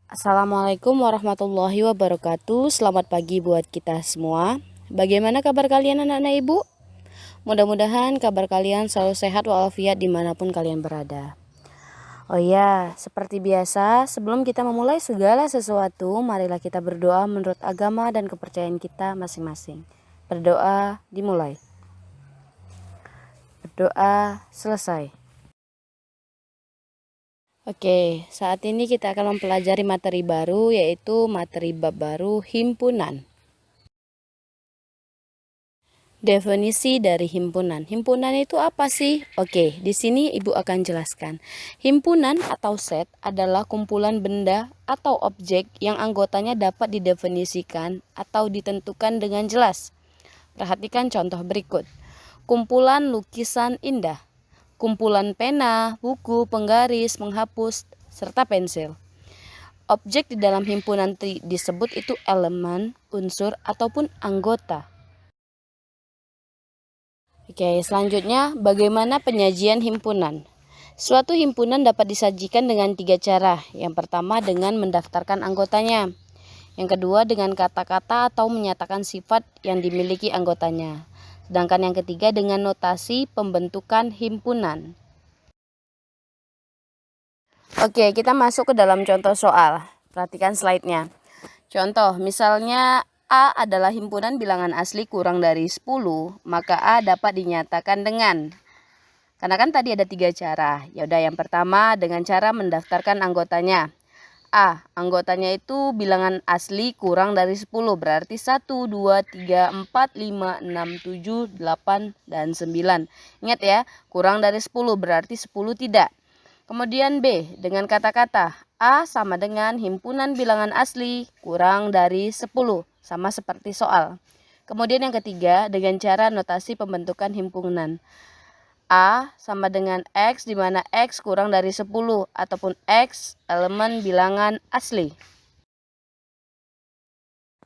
Assalamualaikum warahmatullahi wabarakatuh. Selamat pagi buat kita semua. Bagaimana kabar kalian anak-anak ibu? Mudah-mudahan kabar kalian selalu sehat walafiat dimanapun kalian berada. Oh ya, seperti biasa sebelum kita memulai segala sesuatu, marilah kita berdoa menurut agama dan kepercayaan kita masing-masing. Berdoa dimulai. Berdoa selesai. Oke, saat ini kita akan mempelajari materi baru, yaitu materi bab baru himpunan. Definisi dari himpunan. Himpunan itu apa sih? Oke, di sini Ibu akan jelaskan. Himpunan atau set adalah kumpulan benda atau objek yang anggotanya dapat didefinisikan atau ditentukan dengan jelas. Perhatikan contoh berikut. Kumpulan lukisan indah, kumpulan pena, buku, penggaris, menghapus, serta pensil. Objek di dalam himpunan disebut itu elemen, unsur, ataupun anggota. Oke, selanjutnya bagaimana penyajian himpunan? Suatu himpunan dapat disajikan dengan 3 cara. Yang pertama dengan mendaftarkan anggotanya. Yang kedua dengan kata-kata atau menyatakan sifat yang dimiliki anggotanya. Sedangkan yang ketiga dengan notasi pembentukan himpunan. Oke, kita masuk ke dalam contoh soal. Perhatikan slide-nya. Contoh, misalnya A adalah himpunan bilangan asli kurang dari 10, maka A dapat dinyatakan dengan. Karena kan tadi ada 3 cara. Yaudah, yang pertama dengan cara mendaftarkan anggotanya. A, anggotanya itu bilangan asli kurang dari 10, berarti 1, 2, 3, 4, 5, 6, 7, 8, dan 9. Ingat ya, kurang dari 10 berarti 10 tidak. Kemudian B, dengan kata-kata A sama dengan himpunan bilangan asli kurang dari 10, sama seperti soal. Kemudian yang ketiga, dengan cara notasi pembentukan himpunan. A sama dengan X, di mana X kurang dari 10, ataupun X elemen bilangan asli.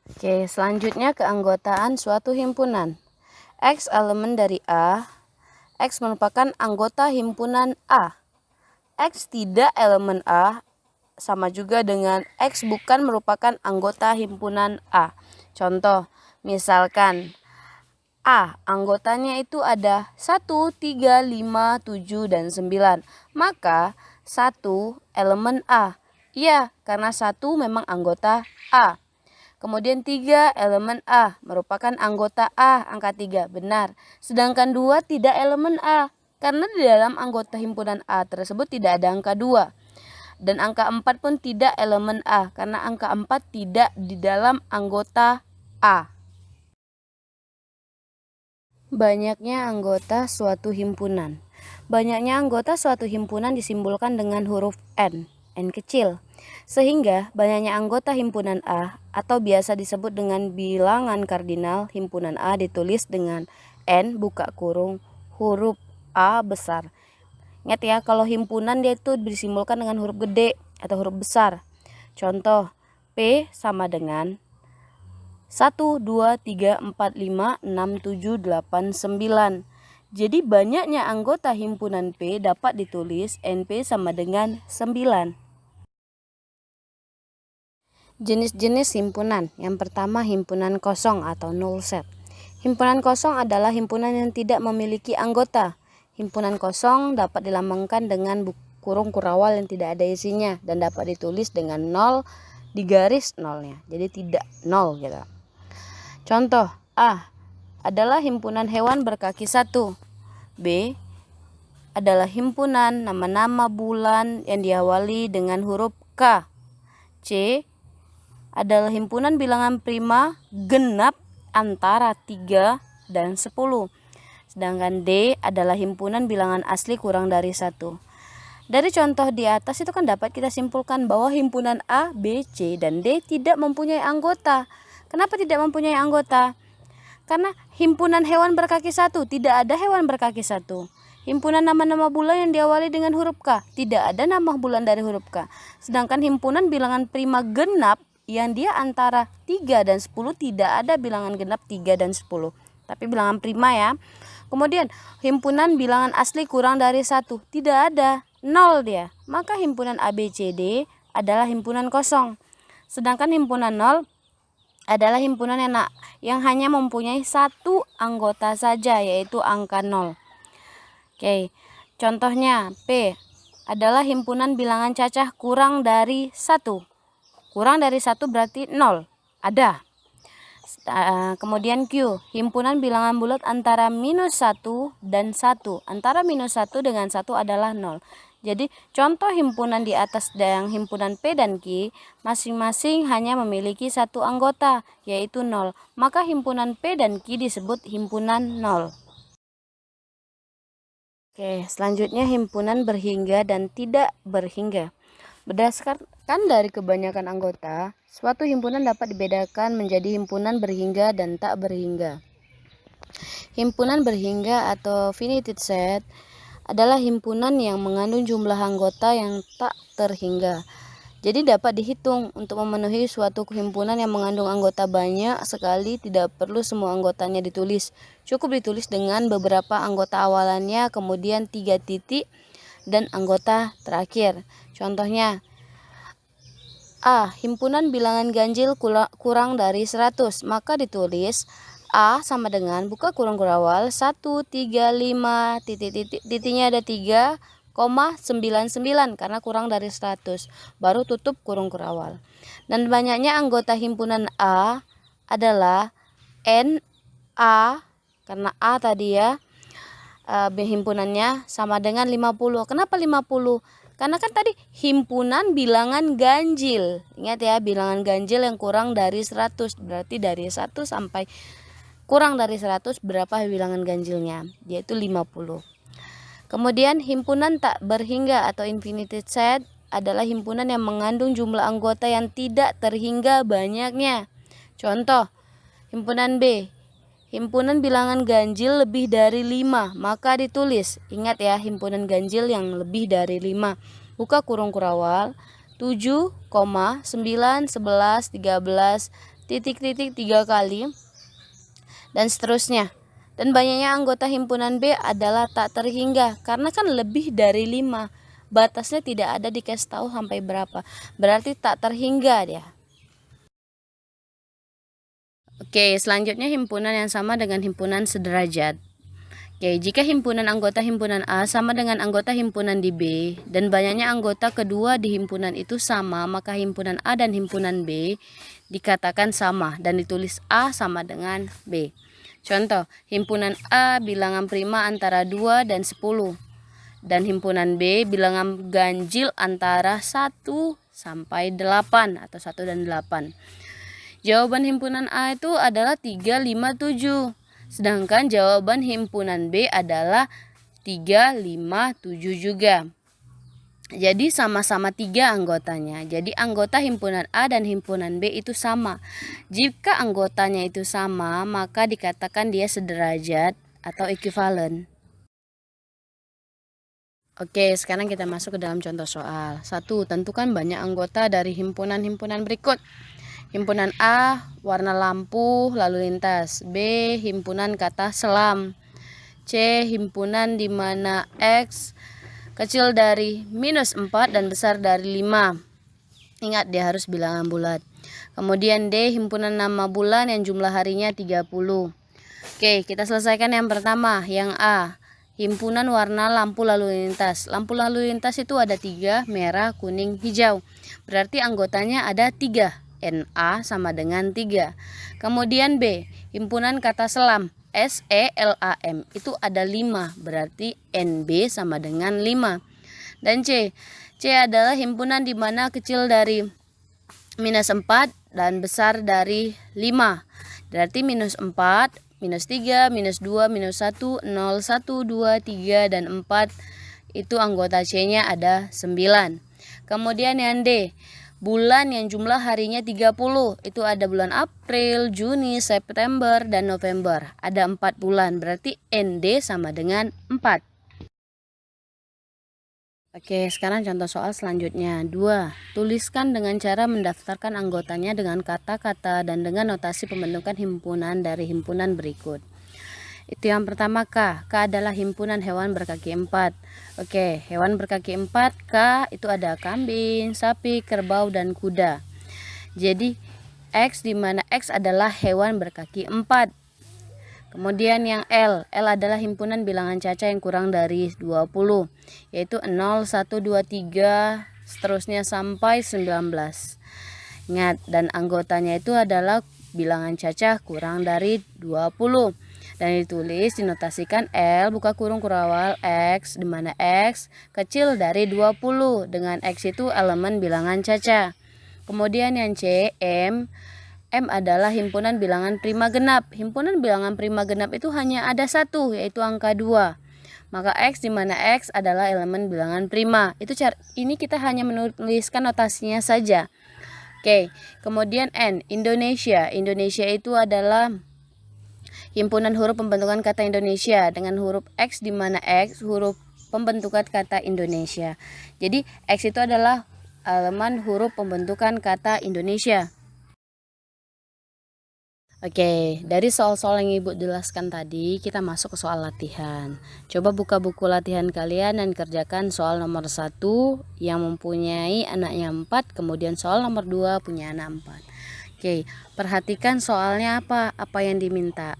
Oke, selanjutnya keanggotaan suatu himpunan. X elemen dari A, X merupakan anggota himpunan A. X tidak elemen A, sama juga dengan X bukan merupakan anggota himpunan A. Contoh, misalkan A, anggotanya itu ada 1, 3, 5, 7, dan 9. Maka 1 elemen A. Iya, karena 1 memang anggota A. Kemudian 3 elemen A, merupakan anggota A, angka 3, benar. Sedangkan 2 tidak elemen A, karena di dalam anggota himpunan A tersebut tidak ada angka 2. Dan angka 4 pun tidak elemen A, karena angka 4 tidak di dalam anggota A. Banyaknya anggota suatu himpunan. Banyaknya anggota suatu himpunan disimbolkan dengan huruf N kecil. Sehingga banyaknya anggota himpunan A atau biasa disebut dengan bilangan kardinal himpunan A ditulis dengan N buka kurung huruf A besar. Ingat ya, kalau himpunan dia itu disimbolkan dengan huruf gede atau huruf besar. Contoh, P sama dengan 1, 2, 3, 4, 5, 6, 7, 8, 9. Jadi banyaknya anggota himpunan P dapat ditulis NP sama dengan 9. Jenis-jenis himpunan. Yang pertama himpunan kosong atau null set. Himpunan kosong adalah himpunan yang tidak memiliki anggota. Himpunan kosong dapat dilambangkan dengan kurung kurawal yang tidak ada isinya dan dapat ditulis dengan 0 di garis nolnya. Jadi tidak 0 gitu. Contoh, A adalah himpunan hewan berkaki 1. B adalah himpunan nama-nama bulan yang diawali dengan huruf K. C adalah himpunan bilangan prima genap antara 3 dan 10. Sedangkan D adalah himpunan bilangan asli kurang dari 1. Dari contoh di atas itu kan dapat kita simpulkan bahwa himpunan A, B, C, dan D tidak mempunyai anggota. Kenapa tidak mempunyai anggota? Karena himpunan hewan berkaki 1, tidak ada hewan berkaki 1. Himpunan nama-nama bulan yang diawali dengan huruf K, tidak ada nama bulan dari huruf K. Sedangkan himpunan bilangan prima genap yang dia antara 3 dan 10, tidak ada bilangan genap 3 dan 10. Tapi bilangan prima ya. Kemudian himpunan bilangan asli kurang dari 1, tidak ada, 0 dia. Maka himpunan ABCD adalah himpunan kosong. Sedangkan himpunan nol adalah himpunan yang hanya mempunyai satu anggota saja, yaitu angka 0. Oke, contohnya P adalah himpunan bilangan cacah kurang dari 1. Kurang dari 1 berarti 0. Ada. Kemudian Q, himpunan bilangan bulat antara -1 dan 1. Antara -1 dengan 1 adalah 0. Jadi contoh himpunan di atas yang himpunan P dan Q masing-masing hanya memiliki satu anggota, yaitu 0. Maka himpunan P dan Q disebut himpunan 0. Oke, selanjutnya himpunan berhingga dan tidak berhingga. Berdasarkan dari kebanyakan anggota, suatu himpunan dapat dibedakan menjadi himpunan berhingga dan tak berhingga. Himpunan berhingga atau finite set adalah himpunan yang mengandung jumlah anggota yang tak terhingga. Jadi dapat dihitung untuk memenuhi suatu himpunan yang mengandung anggota banyak sekali, tidak perlu semua anggotanya ditulis. Cukup ditulis dengan beberapa anggota awalannya, kemudian 3 titik dan anggota terakhir. Contohnya A, himpunan bilangan ganjil kurang dari 100, maka ditulis A sama dengan buka kurung kurawal 1, 3, 5, titiknya ada 3,99 karena kurang dari 100, baru tutup kurung kurawal. Dan banyaknya anggota himpunan A adalah NA, karena A tadi ya, himpunannya sama dengan 50. Kenapa 50? Karena kan tadi himpunan bilangan ganjil. Ingat ya, bilangan ganjil yang kurang dari 100. Berarti dari 1 sampai kurang dari 100 berapa bilangan ganjilnya? Yaitu 50. Kemudian himpunan tak berhingga atau infinite set adalah himpunan yang mengandung jumlah anggota yang tidak terhingga banyaknya. Contoh, himpunan B, himpunan bilangan ganjil lebih dari 5, maka ditulis, ingat ya, himpunan ganjil yang lebih dari 5. Buka kurung kurawal 7, 9, 11, 13, titik-titik 3 kali, dan seterusnya. Dan banyaknya anggota himpunan B adalah tak terhingga, karena kan lebih dari 5. Batasnya tidak ada dikasih tahu sampai berapa. Berarti tak terhingga dia. Oke, selanjutnya himpunan yang sama dengan himpunan sederajat. Oke, jika himpunan anggota himpunan A sama dengan anggota himpunan di B dan banyaknya anggota kedua di himpunan itu sama, maka himpunan A dan himpunan B dikatakan sama dan ditulis A sama dengan B. Contoh, himpunan A bilangan prima antara 2 dan 10 dan himpunan B bilangan ganjil antara 1 sampai 8 atau 1 dan 8. Jawaban himpunan A itu adalah 3, 5, 7. Sedangkan jawaban himpunan B adalah 3, 5, 7 juga. Jadi sama-sama 3 anggotanya. Jadi anggota himpunan A dan himpunan B itu sama. Jika anggotanya itu sama, maka dikatakan dia sederajat atau ekuivalen. Oke, sekarang kita masuk ke dalam contoh soal. 1. Tentukan banyak anggota dari himpunan-himpunan berikut. Himpunan A, warna lampu lalu lintas. B, himpunan kata selam. C, himpunan di mana X kecil dari -4 dan besar dari 5. Ingat, dia harus bilangan bulat. Kemudian D, himpunan nama bulan yang jumlah harinya 30. Oke, kita selesaikan yang pertama, yang A. Himpunan warna lampu lalu lintas. Lampu lalu lintas itu ada 3, merah, kuning, hijau. Berarti anggotanya ada 3. NA sama dengan 3. Kemudian B, himpunan kata selam. SELAM itu ada 5, berarti NB sama dengan 5. Dan C adalah himpunan di mana kecil dari -4 dan besar dari 5. Berarti -4, -3, -2, -1, 0, 1, 2, 3, dan 4 itu anggota C-nya ada 9. Kemudian yang D, bulan yang jumlah harinya 30. Itu ada bulan April, Juni, September, dan November. Ada 4 bulan, berarti ND sama dengan 4. Oke, sekarang contoh soal selanjutnya. 2. Tuliskan dengan cara mendaftarkan anggotanya dengan kata-kata dan dengan notasi pembentukan himpunan dari himpunan berikut. Itu yang pertama K. K adalah himpunan hewan berkaki 4. Oke, hewan berkaki 4 K itu ada kambing, sapi, kerbau, dan kuda. Jadi X, di mana X adalah hewan berkaki 4. Kemudian yang L adalah himpunan bilangan caca yang kurang dari 20, yaitu 0, 1, 2, 3, seterusnya sampai 19. Ingat, dan anggotanya itu adalah bilangan caca kurang dari 20. Dan ditulis, dinotasikan L buka kurung kurawal X, di mana X kecil dari 20, dengan X itu elemen bilangan caca. Kemudian yang C, M adalah himpunan bilangan prima genap. Himpunan bilangan prima genap itu hanya ada satu, yaitu angka 2. Maka X, di mana X adalah elemen bilangan prima. Ini kita hanya menuliskan notasinya saja. Oke, kemudian N, Indonesia. Indonesia itu adalah himpunan huruf pembentukan kata Indonesia dengan huruf X, di mana X huruf pembentukan kata Indonesia. Jadi X itu adalah elemen huruf pembentukan kata Indonesia. Oke, dari soal-soal yang Ibu jelaskan tadi, kita masuk ke soal latihan. Coba buka buku latihan kalian dan kerjakan soal nomor 1 yang mempunyai anaknya 4, kemudian soal nomor 2 punya anak 4. Oke, perhatikan soalnya apa yang diminta.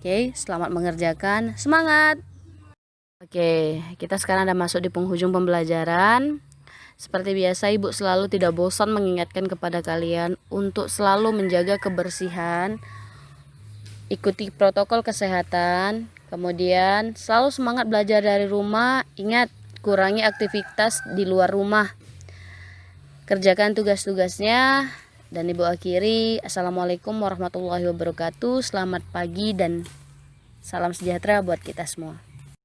Oke, selamat mengerjakan, semangat! Oke, kita sekarang udah masuk di penghujung pembelajaran. Seperti biasa, Ibu selalu tidak bosan mengingatkan kepada kalian untuk selalu menjaga kebersihan, ikuti protokol kesehatan, kemudian selalu semangat belajar dari rumah. Ingat, kurangi aktivitas di luar rumah. Kerjakan tugas-tugasnya. Dan Ibu akhiri, Assalamualaikum warahmatullahi wabarakatuh. Selamat pagi dan salam sejahtera buat kita semua.